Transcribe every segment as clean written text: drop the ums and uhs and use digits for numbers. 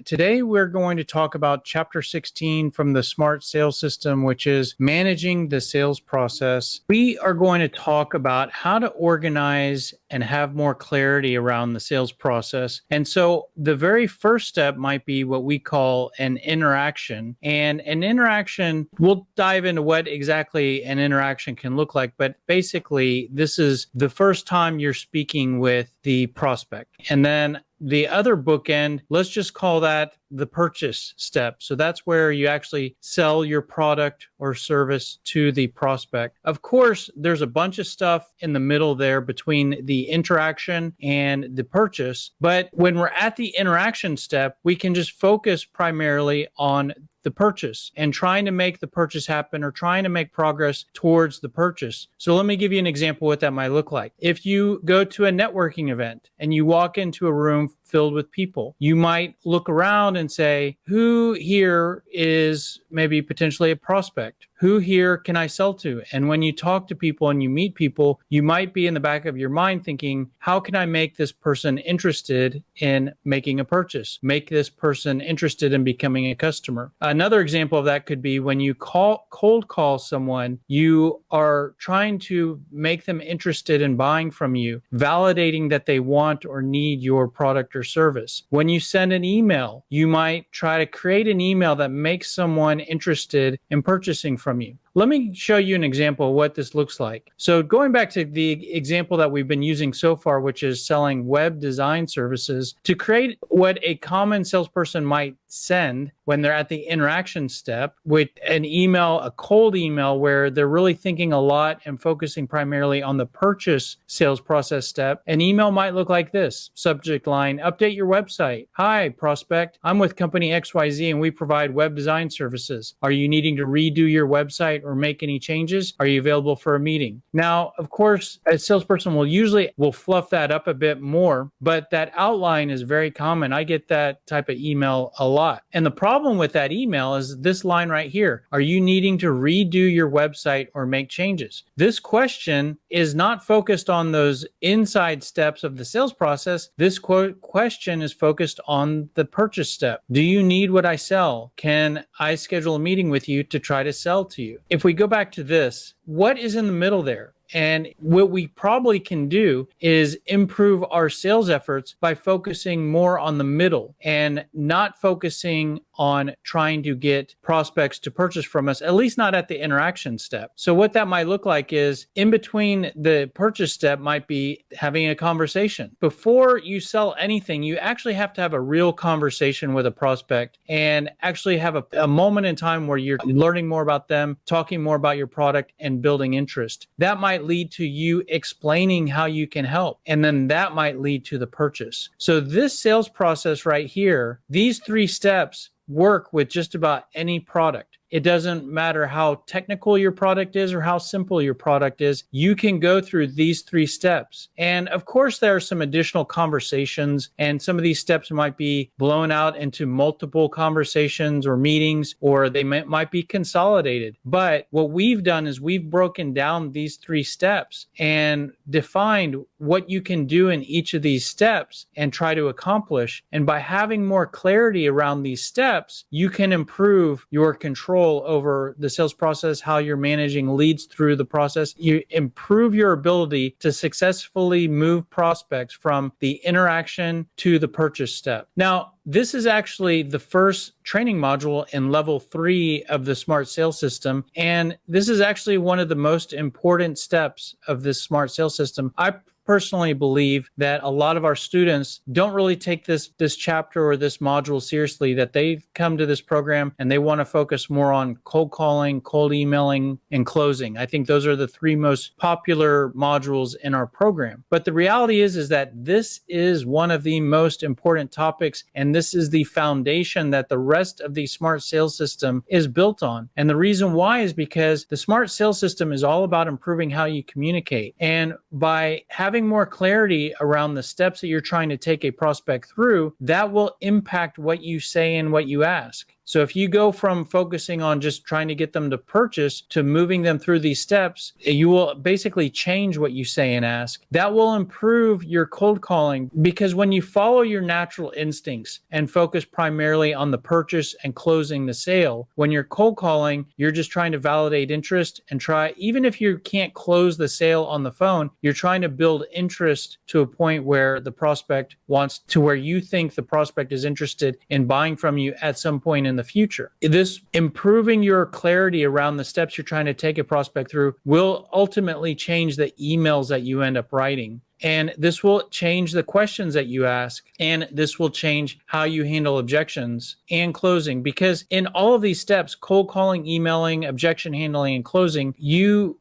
Today, we're going to talk about Chapter 16 from the Smart Sales System, which is managing the sales process. We are going to talk about how to organize and have more clarity around the sales process. And so the very first step might be what we call an interaction. And an interaction, we'll dive into what exactly an interaction can look like. But basically, this is the first time you're speaking with the prospect. And then the other bookend, let's just call that the purchase step. So that's where you actually sell your product or service to the prospect. Of course, there's a bunch of stuff in the middle there between the interaction and the purchase. But when we're at the interaction step, we can just focus primarily on the purchase and trying to make the purchase happen or trying to make progress towards the purchase. So let me give you an example of what that might look like. If you go to a networking event and you walk into a room filled with people, you might look around and say, who here is maybe potentially a prospect? Who here can I sell to? And when you talk to people and you meet people, you might be in the back of your mind thinking, how can I make this person interested in making a purchase? Make this person interested in becoming a customer. Another example of that could be when you cold call someone, you are trying to make them interested in buying from you, validating that they want or need your product or service. When you send an email, you might try to create an email that makes someone interested in purchasing from you. Let me show you an example of what this looks like. So going back to the example that we've been using so far, which is selling web design services, to create what a common salesperson might send when they're at the interaction step with an email, a cold email where they're really thinking a lot and focusing primarily on the purchase sales process step. An email might look like this. Subject line, update your website. Hi, prospect. I'm with company XYZ and we provide web design services. Are you needing to redo your website or make any changes? Are you available for a meeting? Now, of course, a salesperson will fluff that up a bit more, but that outline is very common. I get that type of email a lot. And the problem with that email is this line right here. Are you needing to redo your website or make changes? This question is not focused on those inside steps of the sales process. This question is focused on the purchase step. Do you need what I sell? Can I schedule a meeting with you to try to sell to you? If we go back to this, what is in the middle there? And what we probably can do is improve our sales efforts by focusing more on the middle and not focusing on trying to get prospects to purchase from us, at least not at the interaction step. So what that might look like is in between the purchase step might be having a conversation. Before you sell anything, you actually have to have a real conversation with a prospect and actually have a moment in time where you're learning more about them, talking more about your product and building interest. That might lead to you explaining how you can help. And then that might lead to the purchase. So this sales process right here, these 3 steps work with just about any product. It doesn't matter how technical your product is or how simple your product is. You can go through these 3 steps. And of course, there are some additional conversations, and some of these steps might be blown out into multiple conversations or meetings, or they might be consolidated. But what we've done is we've broken down these 3 steps and defined what you can do in each of these steps and try to accomplish. And by having more clarity around these steps, you can improve your control over the sales process, how you're managing leads through the process. You improve your ability to successfully move prospects from the interaction to the purchase step. Now, this is actually the first training module in level 3 of the Smart Sales System. And this is actually one of the most important steps of this Smart Sales System. I personally believe that a lot of our students don't really take this chapter or this module seriously, that they come to this program and they want to focus more on cold calling, cold emailing, and closing. I think those are the 3 most popular modules in our program. But the reality is that this is one of the most important topics, and this is the foundation that the rest of the Smart Sales System is built on. And the reason why is because the Smart Sales System is all about improving how you communicate. And by having more clarity around the steps that you're trying to take a prospect through, that will impact what you say and what you ask. So if you go from focusing on just trying to get them to purchase to moving them through these steps, you will basically change what you say and ask. That will improve your cold calling, because when you follow your natural instincts and focus primarily on the purchase and closing the sale, when you're cold calling, you're just trying to validate interest and try, even if you can't close the sale on the phone, you're trying to build interest to a point where the prospect wants to, where you think the prospect is interested in buying from you at some point in the future. This improving your clarity around the steps you're trying to take a prospect through will ultimately change the emails that you end up writing. And this will change the questions that you ask, and this will change how you handle objections and closing. Because in all of these steps, cold calling, emailing, objection handling, and closing,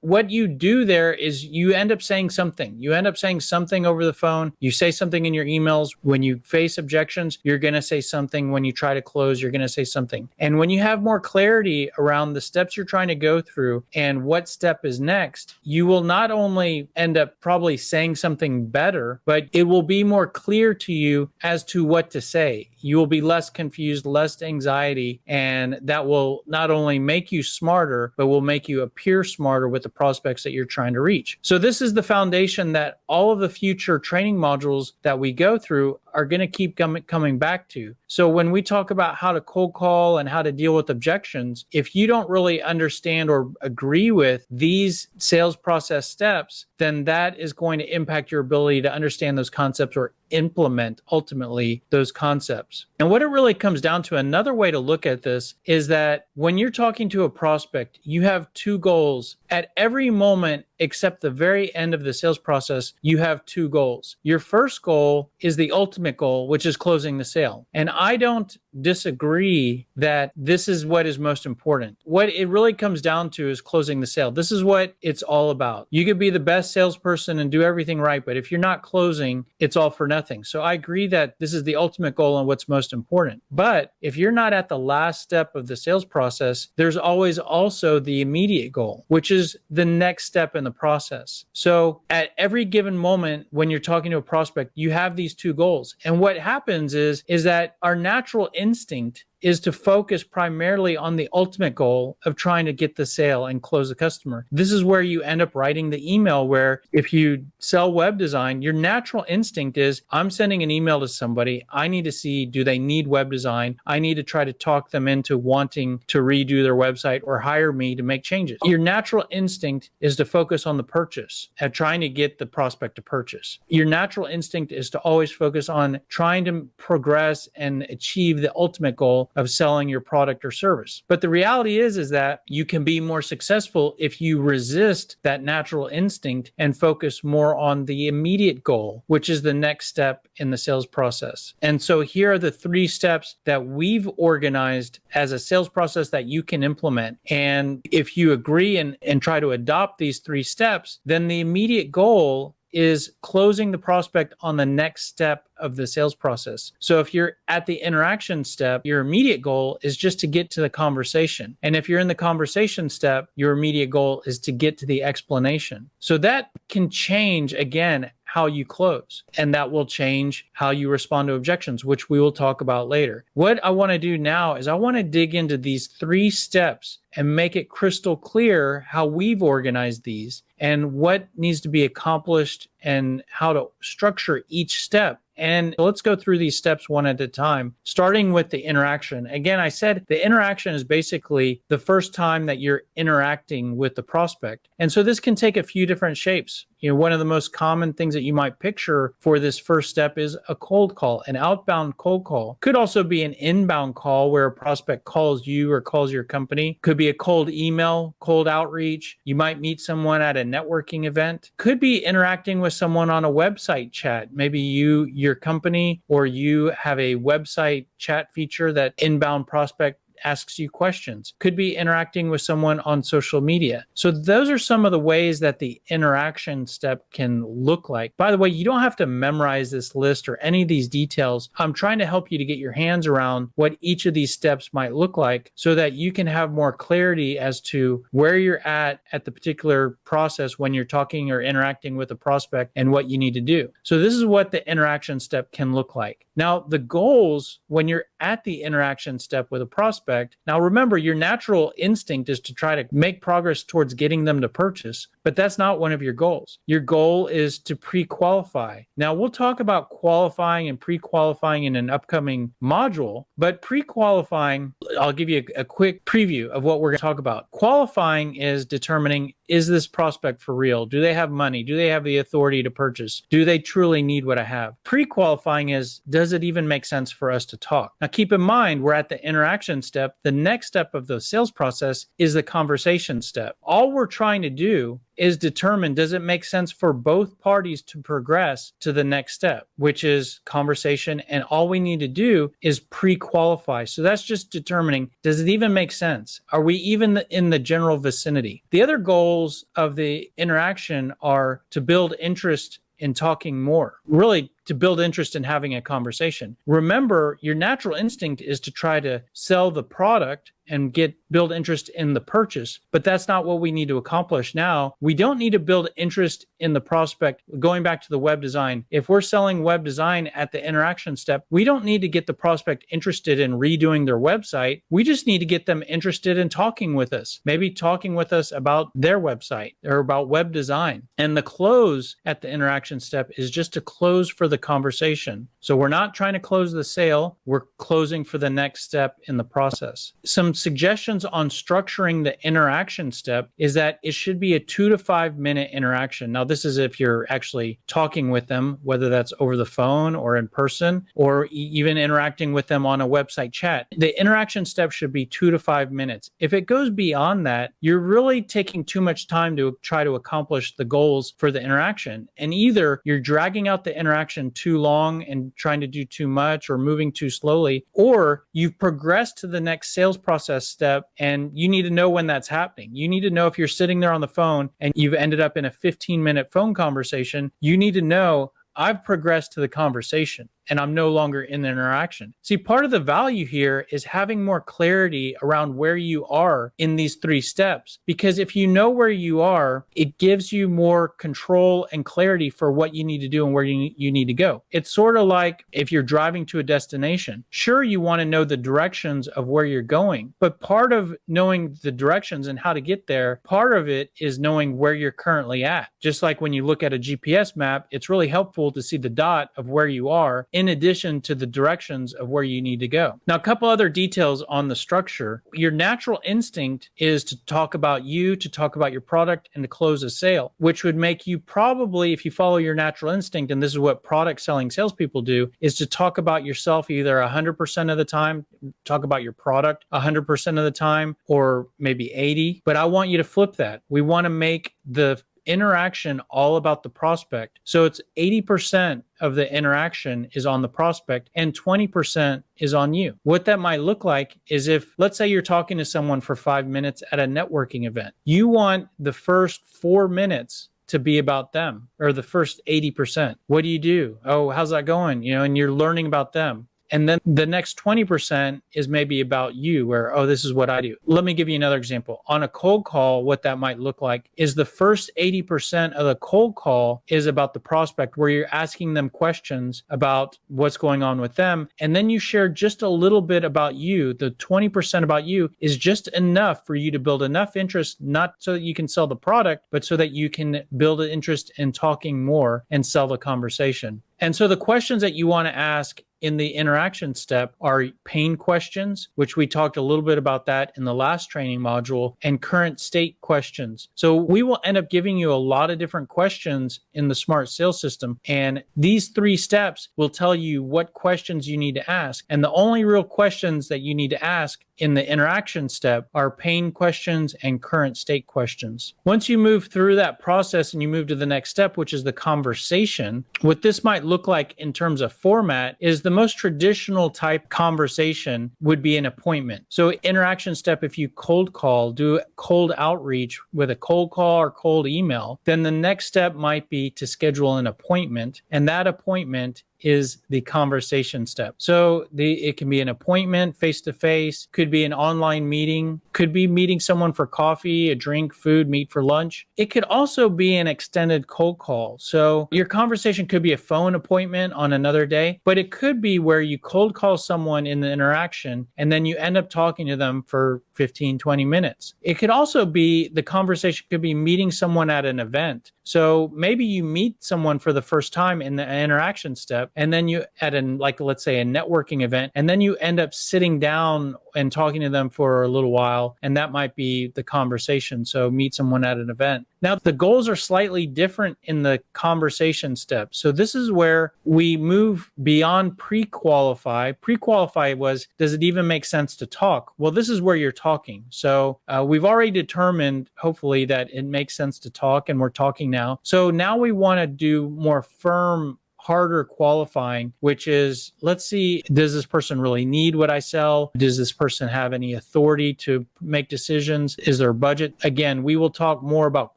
what you do there is you end up saying something. You end up saying something over the phone. You say something in your emails. When you face objections, you're going to say something. When you try to close, you're going to say something. And when you have more clarity around the steps you're trying to go through and what step is next, you will not only end up probably saying something better, but it will be more clear to you as to what to say. You will be less confused, less anxiety, and that will not only make you smarter, but will make you appear smarter with the prospects that you're trying to reach. So this is the foundation that all of the future training modules that we go through are going to keep coming back to. So when we talk about how to cold call and how to deal with objections, if you don't really understand or agree with these sales process steps, then that is going to impact your ability to understand those concepts or implement ultimately those concepts. And what it really comes down to, another way to look at this, is that when you're talking to a prospect, you have two goals. At every moment except the very end of the sales process, you have two goals. Your first goal is the ultimate goal, which is closing the sale. And I don't disagree that this is what is most important. What it really comes down to is closing the sale. This is what it's all about. You could be the best salesperson and do everything right, but if you're not closing, it's all for nothing. So I agree that this is the ultimate goal and what's most important. But if you're not at the last step of the sales process, there's always also the immediate goal, which is the next step in the process. So at every given moment when you're talking to a prospect, you have these two goals. And what happens is that our natural instinct is to focus primarily on the ultimate goal of trying to get the sale and close the customer. This is where you end up writing the email, where if you sell web design, your natural instinct is, I'm sending an email to somebody. I need to see, do they need web design? I need to try to talk them into wanting to redo their website or hire me to make changes. Your natural instinct is to focus on the purchase and trying to get the prospect to purchase. Your natural instinct is to always focus on trying to progress and achieve the ultimate goal of selling your product or service. But the reality is that you can be more successful if you resist that natural instinct and focus more on the immediate goal, which is the next step in the sales process. And so here are the 3 steps that we've organized as a sales process that you can implement. And if you agree and try to adopt these 3 steps, then the immediate goal is closing the prospect on the next step of the sales process. So if you're at the interaction step, your immediate goal is just to get to the conversation. And if you're in the conversation step, your immediate goal is to get to the explanation. So that can change, again, how you close. And that will change how you respond to objections, which we will talk about later. What I want to do now is I want to dig into these 3 steps and make it crystal clear how we've organized these and what needs to be accomplished and how to structure each step. And let's go through these steps one at a time, starting with the interaction. Again, I said the interaction is basically the first time that you're interacting with the prospect. And so this can take a few different shapes. You know, one of the most common things that you might picture for this first step is a cold call, an outbound cold call. Could also be an inbound call where a prospect calls you or calls your company. Could be a cold email, cold outreach. You might meet someone at a networking event. Could be interacting with someone on a website chat. Maybe your company, or you have a website chat feature that inbound prospect asks you questions. Could be interacting with someone on social media. So those are some of the ways that the interaction step can look like. By the way, you don't have to memorize this list or any of these details. I'm trying to help you to get your hands around what each of these steps might look like so that you can have more clarity as to where you're at the particular process when you're talking or interacting with a prospect and what you need to do. So this is what the interaction step can look like. Now, the goals when you're at the interaction step with a prospect prospect. Now, remember, your natural instinct is to try to make progress towards getting them to purchase, but that's not one of your goals. Your goal is to pre-qualify. Now, we'll talk about qualifying and pre-qualifying in an upcoming module, but pre-qualifying, I'll give you a quick preview of what we're going to talk about. Qualifying is determining, is this prospect for real? Do they have money? Do they have the authority to purchase? Do they truly need what I have? Pre-qualifying is, does it even make sense for us to talk? Now, keep in mind, we're at the interaction step. The next step of the sales process is the conversation step. All we're trying to do is determine, does it make sense for both parties to progress to the next step, which is conversation. And all we need to do is pre-qualify. So that's just determining, does it even make sense? Are we even in the general vicinity? The other goals of the interaction are to build interest in talking more, really to build interest in having a conversation. Remember, your natural instinct is to try to sell the product and build interest in the purchase, but that's not what we need to accomplish now. We don't need to build interest in the prospect. Going back to the web design, if we're selling web design at the interaction step, we don't need to get the prospect interested in redoing their website. We just need to get them interested in talking with us, maybe talking with us about their website or about web design. And the close at the interaction step is just to close for the conversation. So we're not trying to close the sale, we're closing for the next step in the process. Some suggestions on structuring the interaction step is that it should be a 2 to 5 minute interaction. Now, this is if you're actually talking with them, whether that's over the phone or in person, or even interacting with them on a website chat. The interaction step should be 2 to 5 minutes. If it goes beyond that, you're really taking too much time to try to accomplish the goals for the interaction. And either you're dragging out the interaction too long and trying to do too much or moving too slowly, or you've progressed to the next sales process step and you need to know when that's happening. You need to know if you're sitting there on the phone and you've ended up in a 15-minute phone conversation, you need to know, I've progressed to the conversation and I'm no longer in the interaction. See, part of the value here is having more clarity around where you are in these 3 steps. Because if you know where you are, it gives you more control and clarity for what you need to do and where you need to go. It's sort of like if you're driving to a destination. Sure, you want to know the directions of where you're going, but part of knowing the directions and how to get there, part of it is knowing where you're currently at. Just like when you look at a GPS map, it's really helpful to see the dot of where you are in addition to the directions of where you need to go. Now, a couple other details on the structure. Your natural instinct is to talk about you, to talk about your product, and to close a sale, which would make you probably, if you follow your natural instinct, and this is what product selling salespeople do, is to talk about yourself either 100% of the time, talk about your product 100% of the time, or maybe 80. But I want you to flip that. We want to make the interaction all about the prospect. So it's 80% of the interaction is on the prospect and 20% is on you. What that might look like is if, let's say you're talking to someone for 5 minutes at a networking event, you want the first 4 minutes to be about them, or the first 80%. What do you do? Oh, how's that going? And you're learning about them. And then the next 20% is maybe about you, where, oh, this is what I do. Let me give you another example. On a cold call, what that might look like is the first 80% of the cold call is about the prospect, where you're asking them questions about what's going on with them. And then you share just a little bit about you. The 20% about you is just enough for you to build enough interest, not so that you can sell the product, but so that you can build an interest in talking more and sell the conversation. And so the questions that you want to ask in the interaction step are pain questions, which we talked a little bit about that in the last training module, and current state questions. So we will end up giving you a lot of different questions in the Smart Sales System. And these 3 steps will tell you what questions you need to ask. And the only real questions that you need to ask in the interaction step are pain questions and current state questions. Once you move through that process and you move to the next step, which is the conversation, what this might look like in terms of format is the most traditional type conversation would be an appointment. So interaction step, if you cold call, do cold outreach with a cold call or cold email, then the next step might be to schedule an appointment. And that appointment is the conversation step. So it can be an appointment face to face, could be an online meeting, could be meeting someone for coffee, a drink, food, meet for lunch. It could also be an extended cold call. So your conversation could be a phone appointment on another day, but it could be where you cold call someone in the interaction and then you end up talking to them for 15, 20 minutes. It could also be the conversation could be meeting someone at an event. So maybe you meet someone for the first time in the interaction step, and then you at an, like, let's say a networking event, and then you end up sitting down and talking to them for a little while, and that might be the conversation. So meet someone at an event. Now, the goals are slightly different in the conversation step. So this is where we move beyond pre-qualify. Pre-qualify was, does it even make sense to talk? Well, this is where you're talking. So we've already determined, hopefully, that it makes sense to talk, and we're talking now. So now we want to do more firm, harder qualifying, which is, let's see, does this person really need what I sell? Does this person have any authority to make decisions? Is there a budget? Again, we will talk more about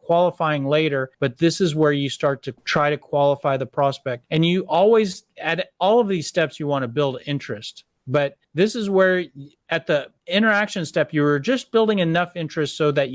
qualifying later, but this is where you start to try to qualify the prospect. And you always, at all of these steps, you want to build interest. But this is where at the interaction step, you were just building enough interest so that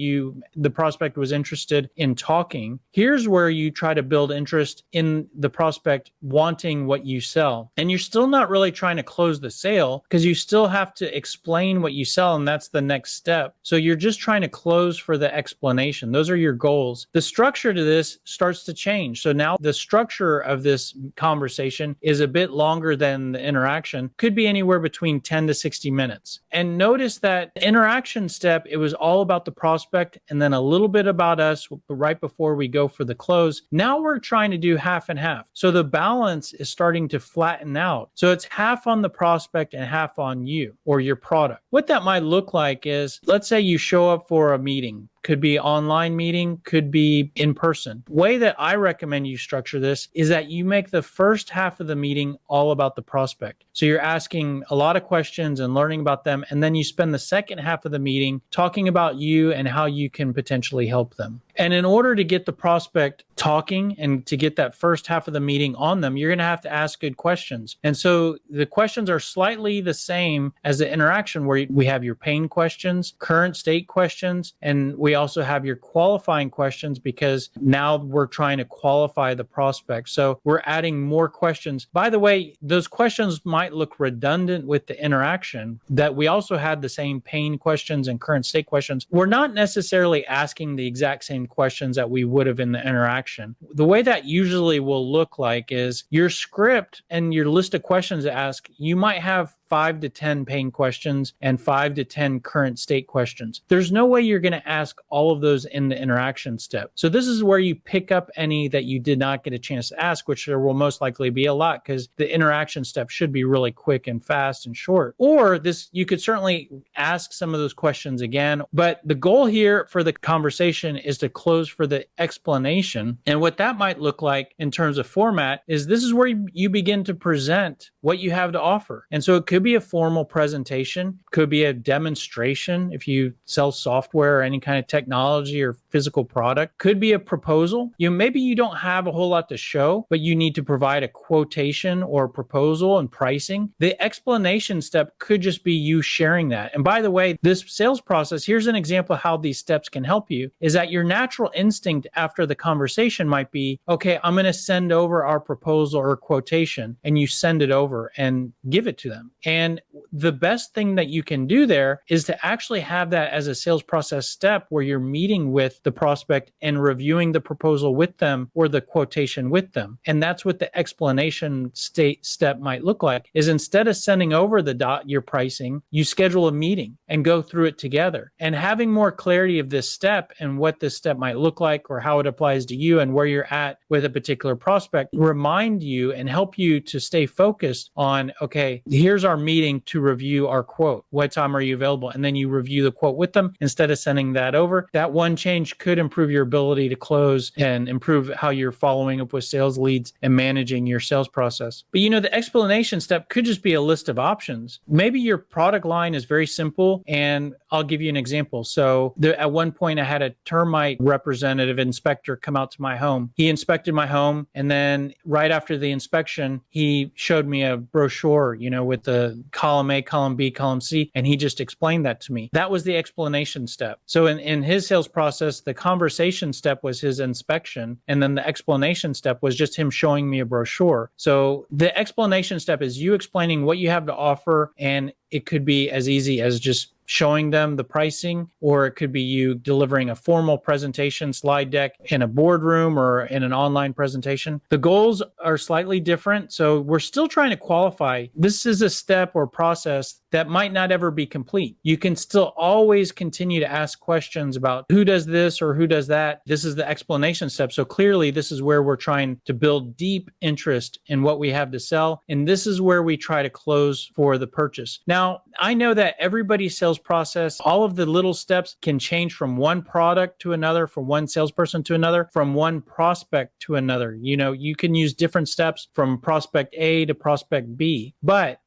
the prospect was interested in talking. Here's where you try to build interest in the prospect wanting what you sell. And you're still not really trying to close the sale because you still have to explain what you sell. And that's the next step. So you're just trying to close for the explanation. Those are your goals. The structure to this starts to change. So now the structure of this conversation is a bit longer than the interaction, could be anywhere between 10 to 60 minutes. And notice that the interaction step, it was all about the prospect and then a little bit about us right before we go for the close. Now we're trying to do half and half. So the balance is starting to flatten out. So it's half on the prospect and half on you or your product. What that might look like is, let's say you show up for a meeting. Could be online meeting, could be in person. Way that I recommend you structure this is that you make the first half of the meeting all about the prospect. So you're asking a lot of questions and learning about them, and then you spend the second half of the meeting talking about you and how you can potentially help them. And in order to get the prospect talking and to get that first half of the meeting on them, you're going to have to ask good questions. And so the questions are slightly the same as the interaction, where we have your pain questions, current state questions, and we also have your qualifying questions because now we're trying to qualify the prospect. So we're adding more questions. By the way, those questions might look redundant with the interaction, that we also had the same pain questions and current state questions. We're not necessarily asking the exact same questions that we would have in the interaction. The way that usually will look like is your script and your list of questions to ask, you might have 5 to 10 pain questions and 5 to 10 current state questions. There's no way you're going to ask all of those in the interaction step. So this is where you pick up any that you did not get a chance to ask, which there will most likely be a lot because the interaction step should be really quick and fast and short. Or this, you could certainly ask some of those questions again, but the goal here for the conversation is to close for the explanation. And what that might look like in terms of format is this is where you begin to present what you have to offer. And so it could be a formal presentation, could be a demonstration if you sell software or any kind of technology or physical product, could be a proposal. Maybe you don't have a whole lot to show, but you need to provide a quotation or proposal and pricing. The explanation step could just be you sharing that. And by the way, this sales process, here's an example of how these steps can help you, is that your natural instinct after the conversation might be, okay, I'm going to send over our proposal or quotation, and you send it over and give it to them. And the best thing that you can do there is to actually have that as a sales process step where you're meeting with the prospect and reviewing the proposal with them or the quotation with them. And that's what the explanation step might look like, is instead of sending over your pricing, you schedule a meeting and go through it together. And having more clarity of this step and what this step might look like or how it applies to you and where you're at with a particular prospect, remind you and help you to stay focused on, okay, here's our meeting to review our quote. What time are you available? And then you review the quote with them instead of sending that over. That one change which could improve your ability to close and improve how you're following up with sales leads and managing your sales process. But the explanation step could just be a list of options. Maybe your product line is very simple, and I'll give you an example. So at one point, I had a termite representative inspector come out to my home. He inspected my home, and then right after the inspection, he showed me a brochure, with the column A, column B, column C, and he just explained that to me. That was the explanation step. So in his sales process, the conversation step was his inspection, and then the explanation step was just him showing me a brochure. So the explanation step is you explaining what you have to offer, and it could be as easy as just showing them the pricing, or it could be you delivering a formal presentation slide deck in a boardroom or in an online presentation. The goals are slightly different. So we're still trying to qualify. This is a step or process that might not ever be complete. You can still always continue to ask questions about who does this or who does that. This is the explanation step. So clearly, this is where we're trying to build deep interest in what we have to sell. And this is where we try to close for the purchase. Now, I know that everybody's sales process, all of the little steps can change from one product to another, from one salesperson to another, from one prospect to another. You can use different steps from prospect A to prospect B.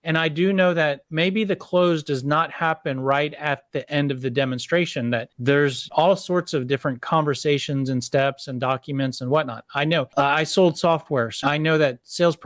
And I do know that maybe the close does not happen right at the end of the demonstration, that there's all sorts of different conversations and steps and documents and whatnot. I know I sold software, so I know that sales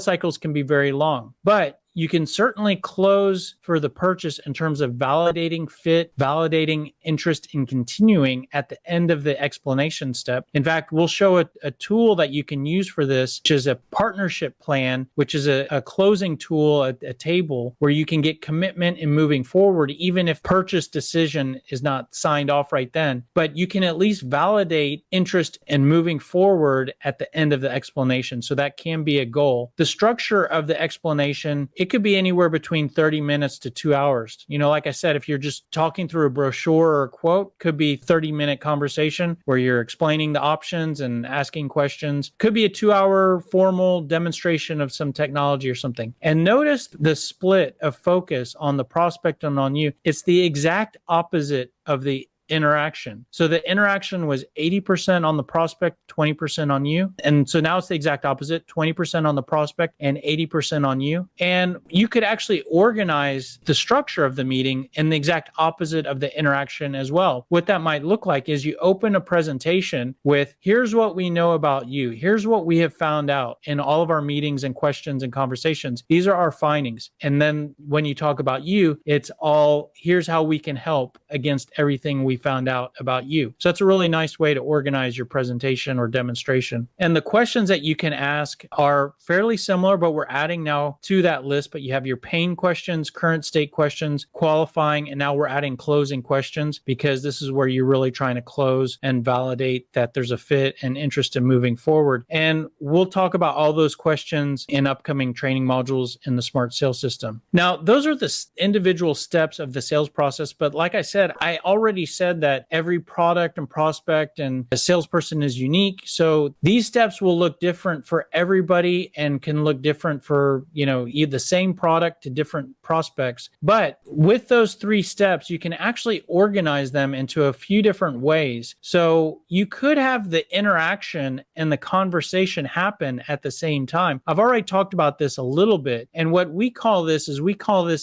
cycles can be very long, but you can certainly close for the purchase in terms of validating fit, validating interest in continuing at the end of the explanation step. In fact, we'll show a tool that you can use for this, which is a partnership plan, which is a closing tool, a table where you can get commitment in moving forward, even if purchase decision is not signed off right then. But you can at least validate interest in moving forward at the end of the explanation. So that can be a goal. The structure of the explanation, it could be anywhere between 30 minutes to 2 hours. Like I said, if you're just talking through a brochure or a quote, could be 30-minute conversation where you're explaining the options and asking questions. Could be a 2-hour formal demonstration of some technology or something. And notice the split of focus on the prospect and on you. It's the exact opposite of the interaction. So the interaction was 80% on the prospect, 20% on you. And so now it's the exact opposite, 20% on the prospect and 80% on you. And you could actually organize the structure of the meeting in the exact opposite of the interaction as well. What that might look like is you open a presentation with, here's what we know about you. Here's what we have found out in all of our meetings and questions and conversations. These are our findings. And then when you talk about you, it's all, here's how we can help against everything we found out about you. So that's a really nice way to organize your presentation or demonstration. And the questions that you can ask are fairly similar, but we're adding now to that list. But you have your pain questions, current state questions, qualifying, and now we're adding closing questions, because this is where you're really trying to close and validate that there's a fit and interest in moving forward. And we'll talk about all those questions in upcoming training modules in the Smart Sales System. Now, those are the individual steps of the sales process. But like I said, I already said that every product and prospect and a salesperson is unique. So these steps will look different for everybody and can look different for, either the same product to different prospects. But with those 3 steps, you can actually organize them into a few different ways. So you could have the interaction and the conversation happen at the same time. I've already talked about this a little bit. And what we call this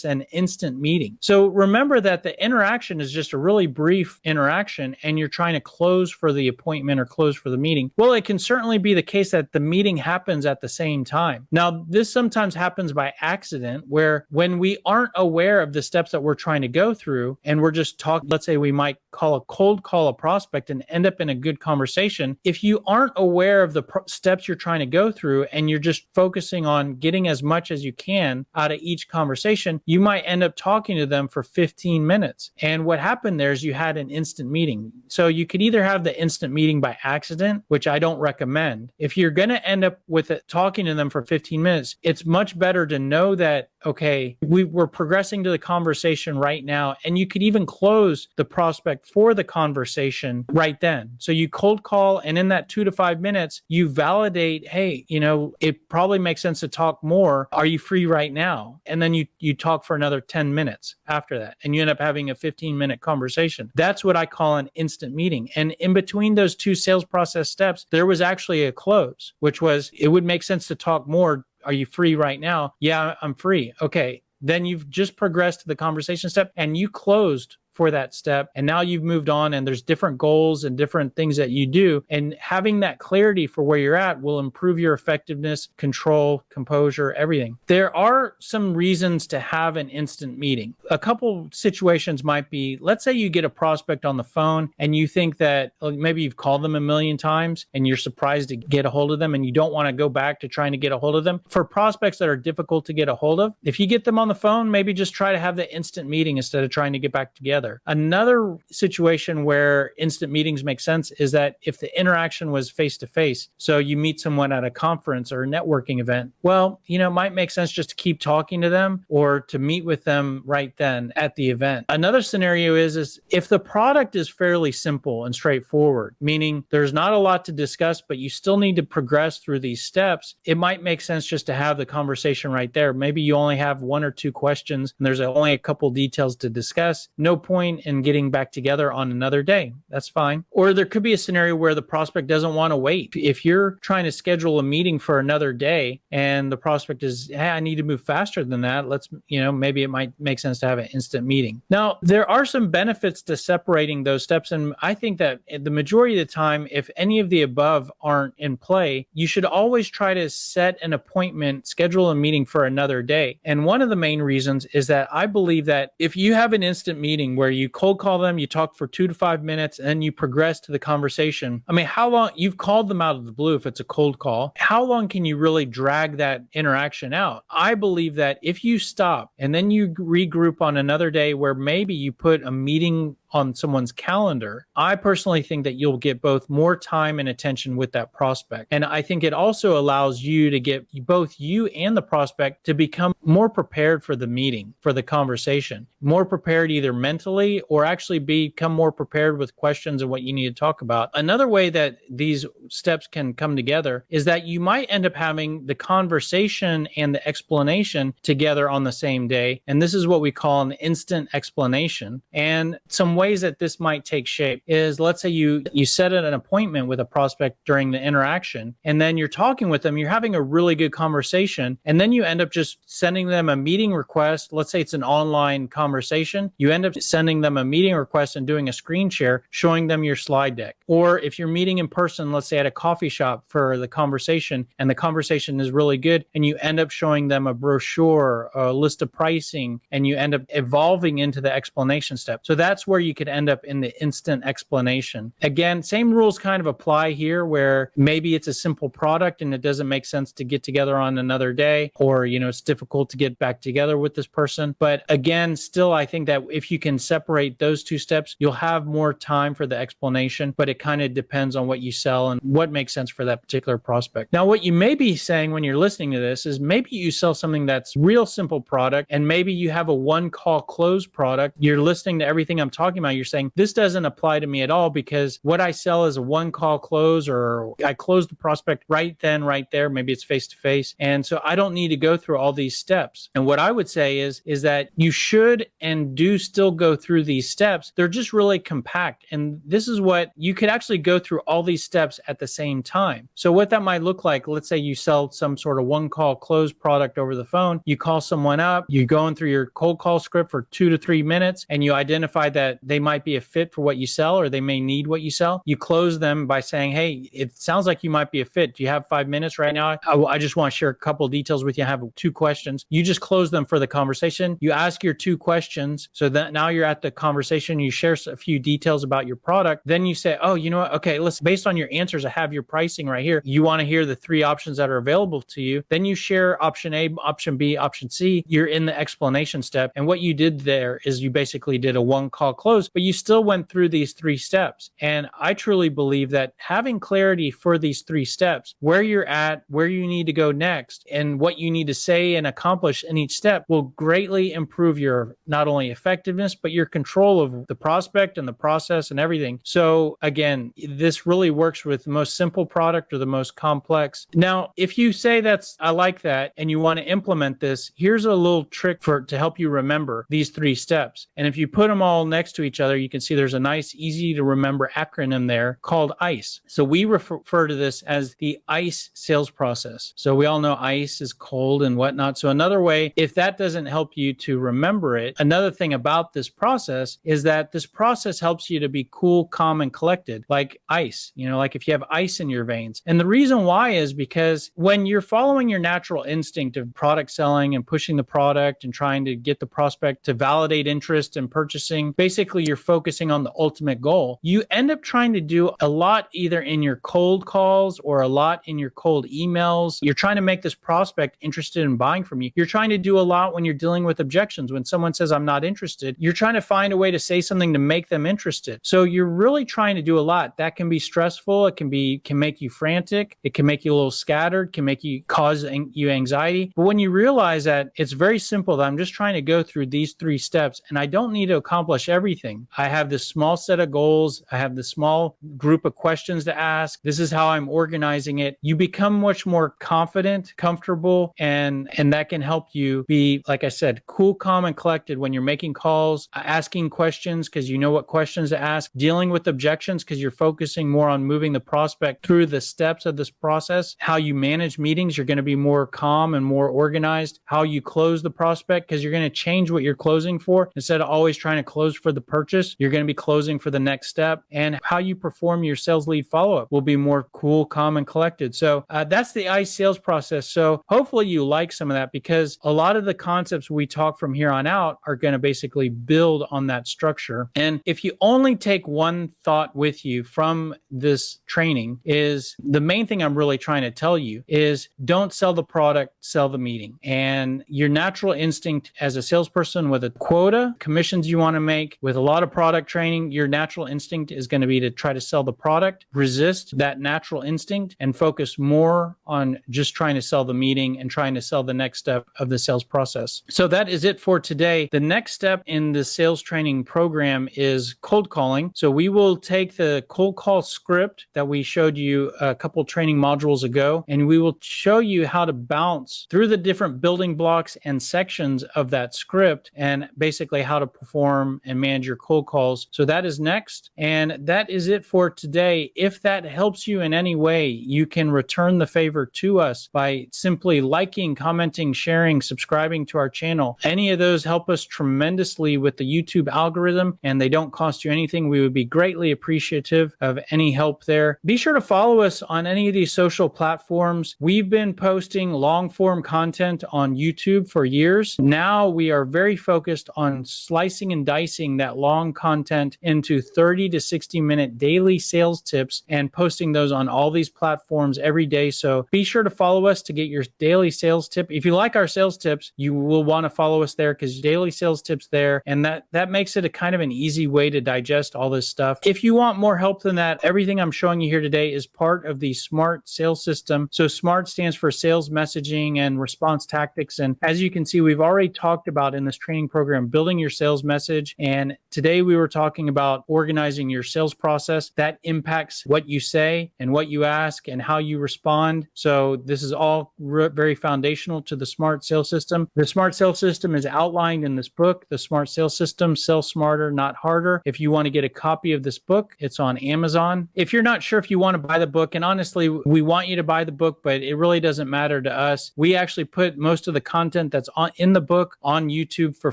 an instant meeting. So remember that the interaction is just a really brief interaction and you're trying to close for the appointment or close for the meeting. Well, it can certainly be the case that the meeting happens at the same time. Now, this sometimes happens by accident, where when we aren't aware of the steps that we're trying to go through and we're just talking, let's say we might cold call a prospect and end up in a good conversation. If you aren't aware of the steps you're trying to go through and you're just focusing on getting as much as you can out of each conversation, you might end up talking to them for 15 minutes. And what happened there is you had an instant meeting. So you could either have the instant meeting by accident, which I don't recommend. If you're going to end up with it, talking to them for 15 minutes, it's much better to know that, okay, we're progressing to the conversation right now. And you could even close the prospect for the conversation right then. So you cold call, and in that 2 to 5 minutes, you validate, hey, it probably makes sense to talk more. Are you free right now? And then you talk for another 10 minutes after that, and you end up having a 15-minute conversation. That's what I call an instant meeting. And in between those two sales process steps, there was actually a close, which was it would make sense to talk more. Are you free right now? Yeah, I'm free. Okay. Then you've just progressed to the conversation step and you closed for that step. And now you've moved on and there's different goals and different things that you do. And having that clarity for where you're at will improve your effectiveness, control, composure, everything. There are some reasons to have an instant meeting. A couple situations might be, let's say you get a prospect on the phone and you think that maybe you've called them a million times and you're surprised to get a hold of them and you don't want to go back to trying to get a hold of them. For prospects that are difficult to get a hold of, if you get them on the phone, maybe just try to have the instant meeting instead of trying to get back together. Another situation where instant meetings make sense is that if the interaction was face to face, so you meet someone at a conference or a networking event, well, it might make sense just to keep talking to them or to meet with them right then at the event. Another scenario is if the product is fairly simple and straightforward, meaning there's not a lot to discuss, but you still need to progress through these steps, it might make sense just to have the conversation right there. Maybe you only have one or two questions and there's only a couple details to discuss. No point in getting back together on another day. That's fine. Or there could be a scenario where the prospect doesn't want to wait. If you're trying to schedule a meeting for another day and the prospect is, hey, I need to move faster than that, maybe it might make sense to have an instant meeting. Now, there are some benefits to separating those steps. And I think that the majority of the time, if any of the above aren't in play, you should always try to set an appointment, schedule a meeting for another day. And one of the main reasons is that I believe that if you have an instant meeting where you cold call them, you talk for 2 to 5 minutes, and you progress to the conversation. I mean, how long you've called them out of the blue if it's a cold call, how long can you really drag that interaction out? I believe that if you stop and then you regroup on another day where maybe you put a meeting on someone's calendar, I personally think that you'll get both more time and attention with that prospect. And I think it also allows you to get both you and the prospect to become more prepared for the meeting, for the conversation, more prepared either mentally or actually become more prepared with questions and what you need to talk about. Another way that these steps can come together is that you might end up having the conversation and the explanation together on the same day. And this is what we call an instant explanation. And some ways that this might take shape is, let's say you set an appointment with a prospect during the interaction, and then you're talking with them, you're having a really good conversation, and then you end up just sending them a meeting request. Let's say it's an online conversation. You end up sending them a meeting request and doing a screen share, showing them your slide deck. Or if you're meeting in person, let's say at a coffee shop for the conversation, and the conversation is really good, and you end up showing them a brochure, a list of pricing, and you end up evolving into the explanation step. So that's where you could end up in the instant explanation. Again, same rules kind of apply here, where maybe it's a simple product and it doesn't make sense to get together on another day, or it's difficult to get back together with this person. But again, still, I think that if you can separate those two steps, you'll have more time for the explanation, but it kind of depends on what you sell and what makes sense for that particular prospect. Now, what you may be saying when you're listening to this is maybe you sell something that's real simple product, and maybe you have a one call close product. You're listening to everything I'm talking about. You're saying, this doesn't apply to me at all because what I sell is a one call close, or I close the prospect right then, right there. Maybe it's face to face. And so I don't need to go through all these steps. And what I would say is that you should and do still go through these steps. They're just really compact. And this is what you could actually go through all these steps at the same time. So what that might look like, let's say you sell some sort of one call close product over the phone. You call someone up, you're going through your cold call script for 2 to 3 minutes, and you identify that they might be a fit for what you sell, or they may need what you sell. You close them by saying, hey, it sounds like you might be a fit. Do you have 5 minutes right now? I just want to share a couple of details with you. I have 2 questions. You just close them for the conversation. You ask your 2 questions. So that now you're at the conversation, you share a few details about your product. Then you say, oh, you know what? Okay, listen, based on your answers, I have your pricing right here. You want to hear the 3 options that are available to you. Then you share option A, option B, option C. You're in the explanation step. And what you did there is you basically did a one call close, but you still went through these 3 steps. And I truly believe that having clarity for these 3 steps, where you're at, where you need to go next, and what you need to say and accomplish in each step will greatly improve your not only effectiveness, but your control of the prospect and the process and everything. So again, again, this really works with the most simple product or the most complex. Now, if you say I like that and you want to implement this, here's a little trick to help you remember these 3 steps. And if you put them all next to each other, you can see there's a nice, easy to remember acronym there called ICE. So we refer to this as the ICE sales process. So we all know ice is cold and whatnot. So another way, if that doesn't help you to remember it, another thing about this process is that this process helps you to be cool, calm, and collected, like ice, like if you have ice in your veins. And the reason why is because when you're following your natural instinct of product selling and pushing the product and trying to get the prospect to validate interest in purchasing, basically you're focusing on the ultimate goal. You end up trying to do a lot either in your cold calls or a lot in your cold emails. You're trying to make this prospect interested in buying from you. You're trying to do a lot when you're dealing with objections. When someone says, I'm not interested, you're trying to find a way to say something to make them interested. So you're really trying to do a lot. That can be stressful. It can make you frantic. It can make you a little scattered, can cause you anxiety. But when you realize that it's very simple, that I'm just trying to go through these 3 steps and I don't need to accomplish everything. I have this small set of goals. I have this small group of questions to ask. This is how I'm organizing it. You become much more confident, comfortable, and that can help you be, like I said, cool, calm, and collected when you're making calls, asking questions because you know what questions to ask, dealing with objections because you're focusing more on moving the prospect through the steps of this process. How you manage meetings, you're going to be more calm and more organized. How you close the prospect, because you're going to change what you're closing for. Instead of always trying to close for the purchase, you're going to be closing for the next step. And how you perform your sales lead follow-up will be more cool, calm, and collected. So that's the ICE sales process. So hopefully you like some of that, because a lot of the concepts we talk from here on out are going to basically build on that structure. And if you only take one thought with you from this training, is the main thing I'm really trying to tell you is don't sell the product, sell the meeting. And your natural instinct as a salesperson with a quota, commissions you want to make, with a lot of product training, your natural instinct is going to be to try to sell the product, resist that natural instinct, and focus more on just trying to sell the meeting and trying to sell the next step of the sales process. So that is it for today. The next step in the sales training program is cold calling. So we will take the cold call script that we showed you a couple training modules ago, and we will show you how to bounce through the different building blocks and sections of that script, and basically how to perform and manage your cold calls. So that is next. And that is it for today. If that helps you in any way, you can return the favor to us by simply liking, commenting, sharing, subscribing to our channel. Any of those help us tremendously with the YouTube algorithm, and they don't cost you anything. We would be greatly appreciative of any help there. Be sure to follow us on any of these social platforms. We've been posting long form content on YouTube for years. Now we are very focused on slicing and dicing that long content into 30 to 60 minute daily sales tips and posting those on all these platforms every day. So be sure to follow us to get your daily sales tip. If you like our sales tips, you will want to follow us there, because daily sales tips there, and that makes it a kind of an easy way to digest all this stuff. If you want more help than that, everything I'm showing you here today is part of the SMART sales system. So SMART stands for sales messaging and response tactics. And as you can see, we've already talked about in this training program, building your sales message. And today we were talking about organizing your sales process that impacts what you say and what you ask and how you respond. So this is all very foundational to the SMART sales system. The SMART sales system is outlined in this book, The SMART Sales System, Sell Smarter, Not Harder. If you want to get a copy of this book, it's on Amazon. If you're not sure if you want to buy the book, and honestly, we want you to buy the book, but it really doesn't matter to us. We actually put most of the content that's in the book on YouTube for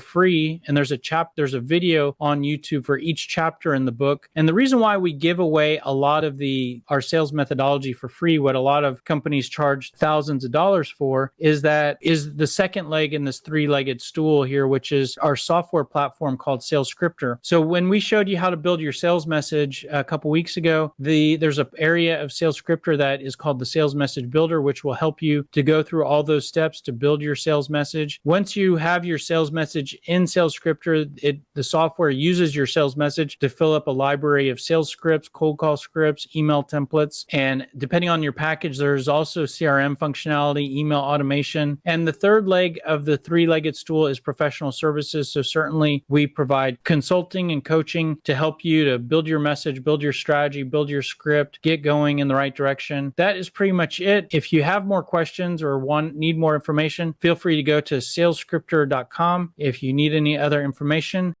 free, and there's a video on YouTube for each chapter in the book. And the reason why we give away a lot of our sales methodology for free, what a lot of companies charge thousands of dollars for, is the second leg in this three-legged stool here, which is our software platform called SalesScripter. So when we showed you how to build your sales message a couple weeks ago, there's an area of SalesScripter that is called the Sales Message Builder, which will help you to go through all those steps to build your sales message. Once you have your sales message in SalesScripter, the software uses your sales message to fill up a library of sales scripts, cold call scripts, email templates, and depending on your package, there's also CRM functionality, email automation. And the third leg of the three-legged stool is professional services. So certainly we provide consulting and coaching to help you to build your message message, build your strategy, build your script, get going in the right direction. That is pretty much it. If you have more questions or need more information, feel free to go to salesscripter.com if you need any other information.